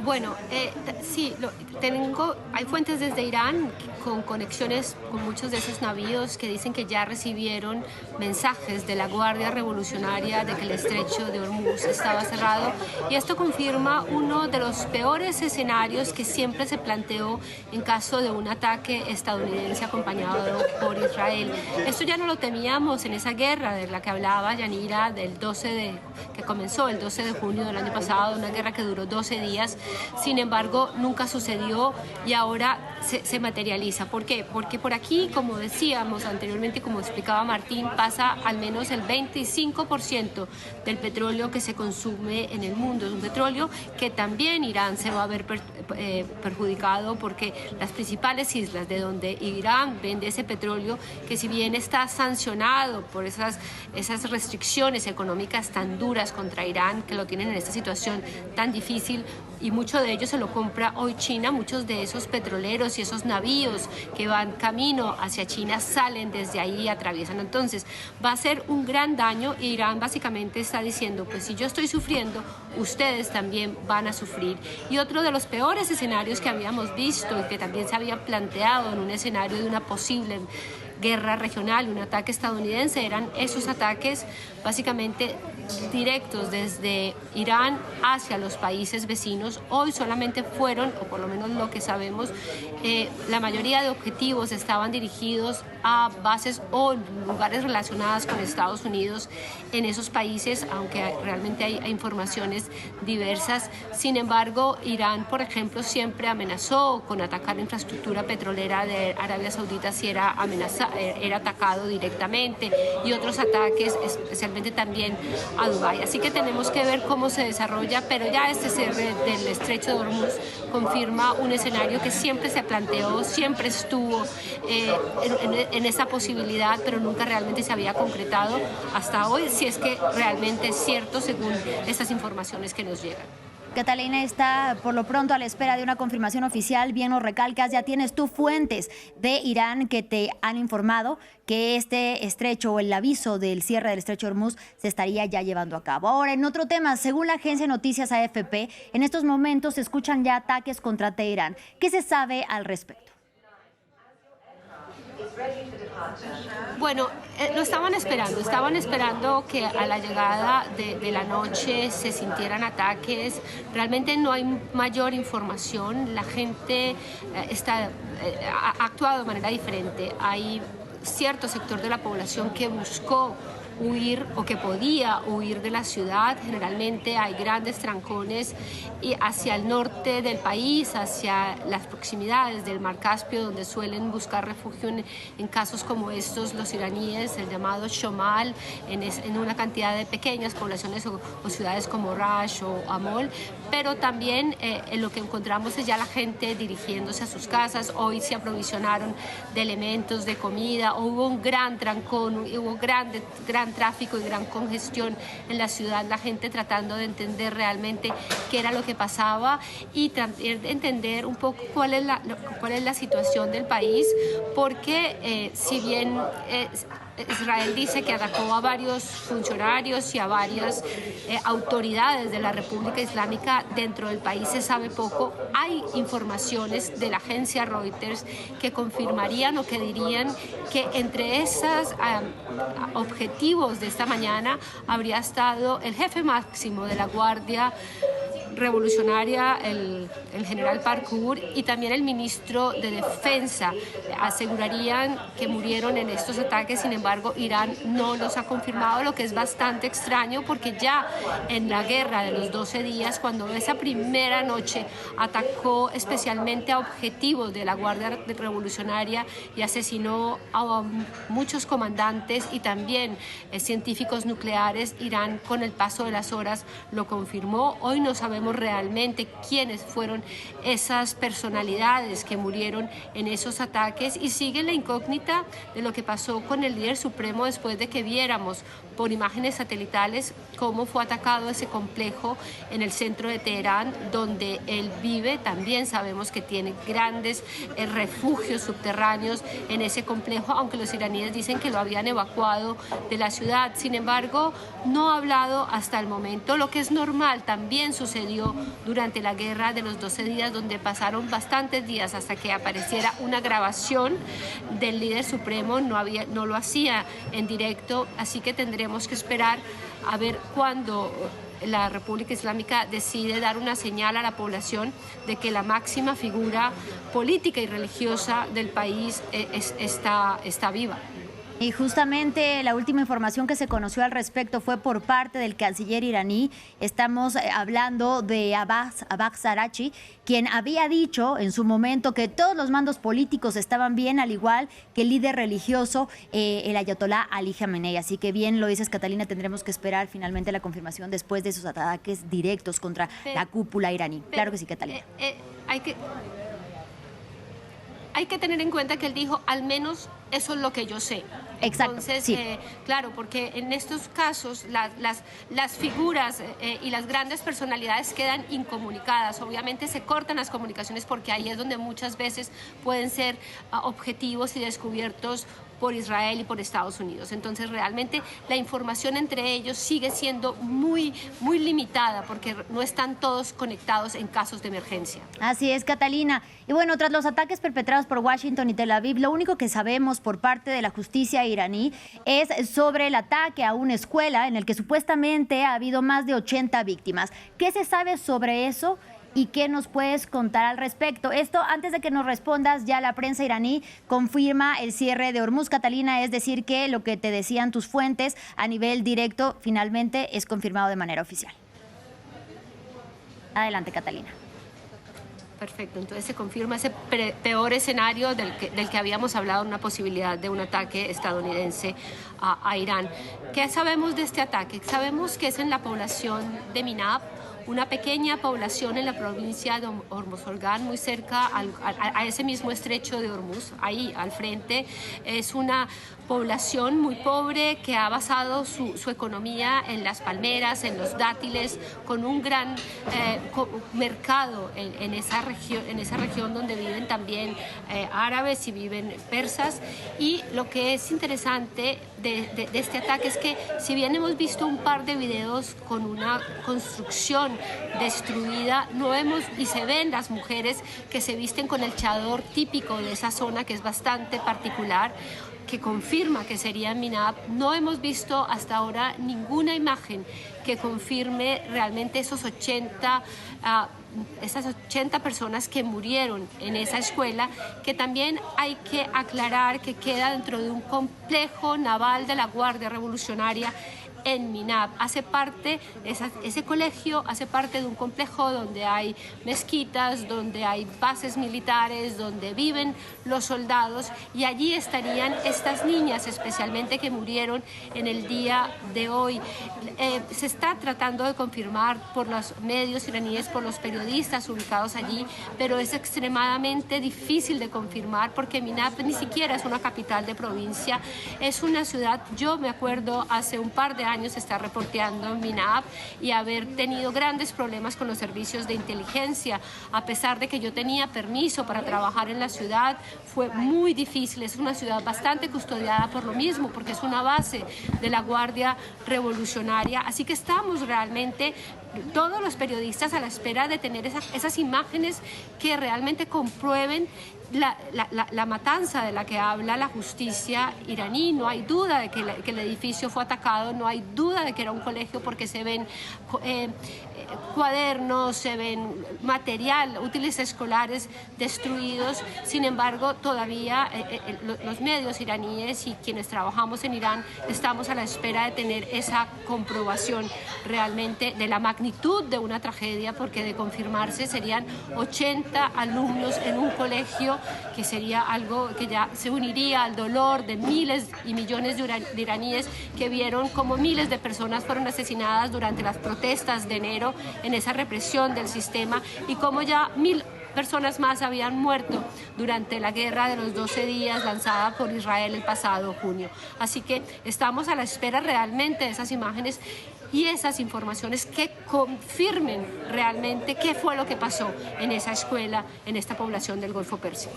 Bueno, sí, hay fuentes desde Irán con conexiones con muchos de esos navíos que dicen que ya recibieron mensajes de la Guardia Revolucionaria de que el estrecho de Hormuz estaba cerrado, y esto confirma uno de los peores escenarios que siempre se planteó en caso de un ataque estadounidense acompañado por Israel. Esto ya no lo temíamos en esa guerra de la que hablaba Yanira, que comenzó el 12 de junio del año pasado, una guerra que duró 12 días. Sin embargo, nunca sucedió y ahora se materializa. ¿Por qué? Porque por aquí, como decíamos anteriormente, como explicaba Martín, pasa al menos el 25% del petróleo que se consume en el mundo. Es un petróleo que también Irán se va a ver perjudicado, porque las principales islas de donde Irán vende ese petróleo, que si bien está sancionado por esas restricciones económicas tan duras contra Irán, que lo tienen en esta situación tan difícil, y mucho de ello se lo compra hoy China. Muchos de esos petroleros y esos navíos que van camino hacia China salen desde ahí y atraviesan. Entonces va a ser un gran daño. Irán básicamente está diciendo, pues si yo estoy sufriendo, ustedes también van a sufrir. Y otro de los peores escenarios que habíamos visto y que también se había planteado en un escenario de una posible guerra regional, un ataque estadounidense, eran esos ataques básicamente directos desde Irán hacia los países vecinos. Hoy solamente fueron, o por lo menos lo que sabemos, la mayoría de objetivos estaban dirigidos a bases o lugares relacionados con Estados Unidos en esos países, aunque realmente hay informaciones diversas. Sin embargo, Irán, por ejemplo, siempre amenazó con atacar la infraestructura petrolera de Arabia Saudita si era atacado directamente, y otros ataques, especialmente también a Dubái. Así que tenemos que ver cómo se desarrolla, pero ya este cierre del estrecho de Hormuz confirma un escenario que siempre se planteó, siempre estuvo en esa posibilidad, pero nunca realmente se había concretado hasta hoy, si es que realmente es cierto según estas informaciones que nos llegan. Catalina está por lo pronto a la espera de una confirmación oficial. Bien lo recalcas, ya tienes tú fuentes de Irán que te han informado que este estrecho o el aviso del cierre del estrecho de Hormuz se estaría ya llevando a cabo. Ahora, en otro tema, según la agencia de noticias AFP, en estos momentos se escuchan ya ataques contra Teherán. ¿Qué se sabe al respecto? Bueno, lo estaban esperando que a la llegada de la noche se sintieran ataques. Realmente no hay mayor información. La gente ha actuado de manera diferente. Hay cierto sector de la población que buscó huir o que podía huir de la ciudad. Generalmente hay grandes trancones y hacia el norte del país, hacia las proximidades del Mar Caspio, donde suelen buscar refugio en casos como estos los iraníes, el llamado Shomal, en una cantidad de pequeñas poblaciones o ciudades como Rash o Amol. Pero también lo que encontramos es ya la gente dirigiéndose a sus casas. Hoy se aprovisionaron de elementos de comida, hubo un gran trancón, hubo gran tráfico y gran congestión en la ciudad, la gente tratando de entender realmente qué era lo que pasaba y entender un poco cuál es la situación del país, porque si bien Israel dice que atacó a varios funcionarios y a varias autoridades de la República Islámica, dentro del país se sabe poco. Hay informaciones de la agencia Reuters que confirmarían o que dirían que entre esos objetivos de esta mañana habría estado el jefe máximo de la Guardia Revolucionaria, el general Parkour, y también el ministro de Defensa. Asegurarían que murieron en estos ataques. Sin embargo, Irán no los ha confirmado, lo que es bastante extraño, porque ya en la guerra de los 12 días, cuando esa primera noche atacó especialmente a objetivos de la Guardia Revolucionaria y asesinó a muchos comandantes y también científicos nucleares, Irán con el paso de las horas lo confirmó. Hoy no sabemos realmente quiénes fueron esas personalidades que murieron en esos ataques, y sigue la incógnita de lo que pasó con el líder supremo después de que viéramos por imágenes satelitales cómo fue atacado ese complejo en el centro de Teherán, donde él vive. También sabemos que tiene grandes refugios subterráneos en ese complejo, aunque los iraníes dicen que lo habían evacuado de la ciudad. Sin embargo, no ha hablado hasta el momento, lo que es normal. También sucedió sucedió durante la guerra de los 12 días, donde pasaron bastantes días hasta que apareciera una grabación del líder supremo. No lo hacía en directo, así que tendremos que esperar a ver cuándo la República Islámica decide dar una señal a la población de que la máxima figura política y religiosa del país está viva. Y justamente la última información que se conoció al respecto fue por parte del canciller iraní. Estamos hablando de Abbas Araghchi, quien había dicho en su momento que todos los mandos políticos estaban bien, al igual que el líder religioso, el ayatolá Ali Khamenei. Así que bien lo dices, Catalina, tendremos que esperar finalmente la confirmación después de esos ataques directos contra la cúpula iraní. Claro que sí, Catalina. Hay que tener en cuenta que él dijo, al menos eso es lo que yo sé. Exacto. Entonces, sí. Claro, porque en estos casos las figuras y las grandes personalidades quedan incomunicadas. Obviamente se cortan las comunicaciones porque ahí es donde muchas veces pueden ser objetivos y descubiertos por Israel y por Estados Unidos. Entonces, realmente la información entre ellos sigue siendo muy limitada porque no están todos conectados en casos de emergencia. Así es, Catalina. Y bueno, tras los ataques perpetrados por Washington y Tel Aviv, lo único que sabemos por parte de la justicia iraní es sobre el ataque a una escuela en el que supuestamente ha habido más de 80 víctimas. ¿Qué se sabe sobre eso? ¿Y qué nos puedes contar al respecto? Esto, antes de que nos respondas, ya la prensa iraní confirma el cierre de Hormuz, Catalina, es decir, que lo que te decían tus fuentes a nivel directo finalmente es confirmado de manera oficial. Adelante, Catalina. Perfecto, entonces se confirma ese peor escenario del que habíamos hablado, una posibilidad de un ataque estadounidense a Irán. ¿Qué sabemos de este ataque? Sabemos que es en la población de Minab, una pequeña población en la provincia de Hormozgan, muy cerca a ese mismo estrecho de Hormuz, ahí al frente. Es una población muy pobre que ha basado su economía en las palmeras, en los dátiles, con un gran mercado en esa región donde viven también árabes y viven persas. Y lo que es interesante de este ataque es que, si bien hemos visto un par de videos con una construcción destruida, no hemos, y se ven las mujeres que se visten con el chador típico de esa zona, que es bastante particular, que confirma que sería Minab. No hemos visto hasta ahora ninguna imagen que confirme realmente esas 80 personas que murieron en esa escuela, que también hay que aclarar que queda dentro de un complejo naval de la Guardia Revolucionaria en Minab. Ese colegio hace parte de un complejo donde hay mezquitas, donde hay bases militares, donde viven los soldados, y allí estarían estas niñas, especialmente, que murieron en el día de hoy. Se está tratando de confirmar por los medios iraníes, por los periodistas ubicados allí, pero es extremadamente difícil de confirmar porque Minab ni siquiera es una capital de provincia, es una ciudad. Yo me acuerdo hace un par de años estar reporteando en Minab y haber tenido grandes problemas con los servicios de inteligencia. A pesar de que yo tenía permiso para trabajar en la ciudad, fue muy difícil. Es una ciudad bastante custodiada por lo mismo, porque es una base de la Guardia Revolucionaria. Así que estamos realmente, todos los periodistas, a la espera de tener esas imágenes que realmente comprueben la matanza de la que habla la justicia iraní. No hay duda de que el edificio fue atacado, no hay duda de que era un colegio, porque se ven cuadernos, se ven material, útiles escolares destruidos. Sin embargo, todavía los medios iraníes y quienes trabajamos en Irán estamos a la espera de tener esa comprobación realmente de la magnitud de una tragedia, porque de confirmarse serían 80 alumnos en un colegio, que sería algo que ya se uniría al dolor de miles y millones de iraníes que vieron cómo miles de personas fueron asesinadas durante las protestas de enero, en esa represión del sistema, y cómo ya 1000 personas más habían muerto durante la guerra de los 12 días lanzada por Israel el pasado junio. Así que estamos a la espera realmente de esas imágenes y esas informaciones que confirmen realmente qué fue lo que pasó en esa escuela, en esta población del Golfo Pérsico.